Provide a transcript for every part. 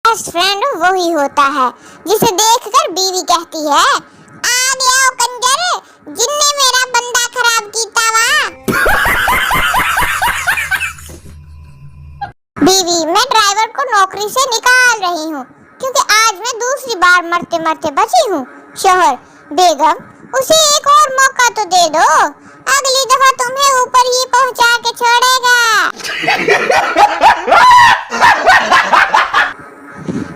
Best friend वही होता है जिसे देखकर बीवी कहती है, आ गया ओ कंजर, जिनने मेरा बंदा खराब कीता वा। बीवी, मैं ड्राइवर को नौकरी से निकाल रही हूँ क्योंकि आज मैं दूसरी बार मरते मरते बची हूँ। शोहर, बेगम, उसे एक और मौका तो दे दो, अगली दफा तुम्हें ऊपर ही पहुंचा के छोड़ेगा।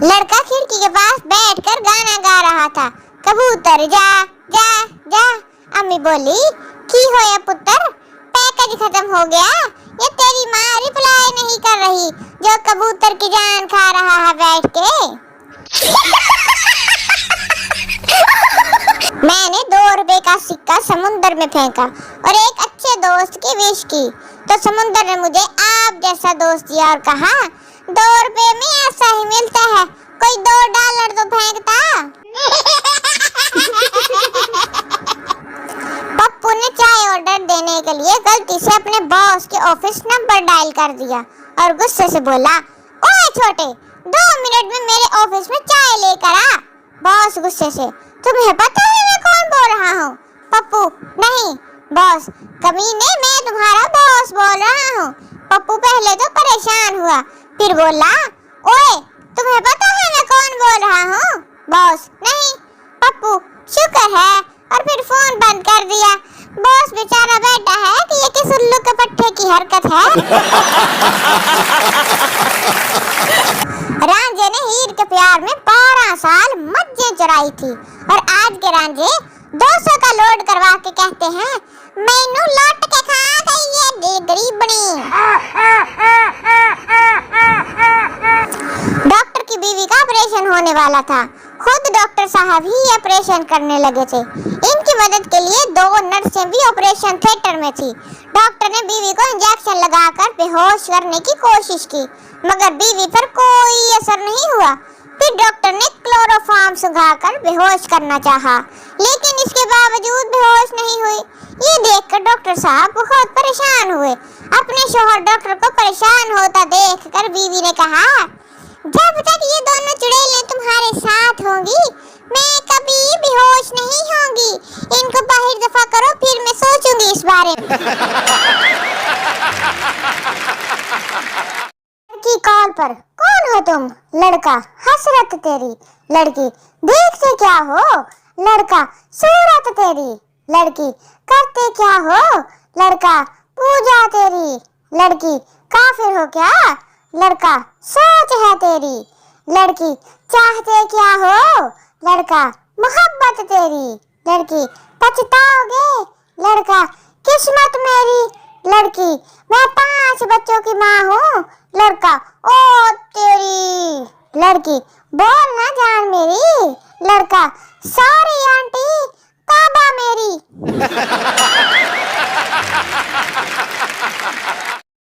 लड़का खिड़की के पास बैठकर गाना गा रहा था। कबूतर जा जा जा। अम्मी बोली, की होया पुत्र, पैकेज खत्म हो गया या तेरी माँ रिप्लाई नहीं कर रही जो कबूतर की जान खा रहा है बैठ के। मैंने 2 रुपए का सिक्का समुंदर में फेंका और एक अच्छे दोस्त की विश की तो समुंदर ने मुझे आप जैसा दोस्त दिया और कहा, 2 रुपए में ऐसा ही मिलता है, कोई $2 तो फेंकता। पप्पू ने चाय ऑर्डर देने के लिए गलती से अपने बॉस के ऑफिस नंबर डायल कर दिया और गुस्से से बोला, ओए छोटे, 2 मिनट में मेरे ऑफिस में चाय लेकर आ। बॉस गुस्से से, तुम्हें पता है मैं कौन बोल रहा हूँ? पप्पू, नहीं। बॉस, कमीने, मैं तुम्हारा बॉस बोल रहा हूँ। पप्पू पहले तो परेशान हुआ, फिर बोला, ओए, तुम्हें पता है मैं कौन बोल रहा हूँ? बॉस, नहीं। पप्पू, शुक्र है, और फिर फोन बंद कर दिया। बॉस बेचारा बैठा है कि ये किस उल्लू के पट्टे की हरकत है। रांझे ने हीर के प्यार में 12 साल मज्जें चराई थी और आज के रांझे 200 का लोड करवा के कहते हैं, मैनू लौट के खा गई ये गरीबनी। डॉक्टर की बीवी का ऑपरेशन होने वाला था, खुद डॉक्टर साहब ही ऑपरेशन करने लगे थे। इनकी मदद के लिए 2 नर्सें भी ऑपरेशन थिएटर में थी। डॉक्टर ने बीवी को इंजेक्शन लगाकर बेहोश करने की कोशिश की मगर बीवी पर कोई असर नहीं हुआ। फिर डॉक्टर ने क्लोरोफॉर्म सुंघाकर बेहोश करना चाहा, लेकिन इसके बावजूद बेहोश नहीं हुई। ये देखकर डॉक्टर साहब बहुत परेशान हुए। अपने शौहर डॉक्टर को परेशान होता देखकर बीवी ने कहा, जब तक ये दोनों चुड़ैलें तुम्हारे साथ होंगी मैं कभी बेहोश नहीं होंगी। इनको बाहर दफा करो, फिर मैं सोचूंगी इस बारे में। लड़की कॉल पर, कौन हो तुम? लड़का, हसरत तेरी। लड़की, देखते क्या हो? लड़का, सूरत तेरी। लड़की, करते क्या हो? लड़का, पूजा तेरी। लड़की, काफिर हो क्या? लड़का, सोच है तेरी। लड़की, चाहते क्या हो? लड़का, मोहब्बत तेरी। लड़की, पछताओगे? लड़का, किस्मत मेरी। लड़की, मैं 5 बच्चों की माँ हूँ। लड़का, ओ तेरी। लड़की, बोल ना जान मेरी। लड़का, सॉरी आंटी, काबा मेरी।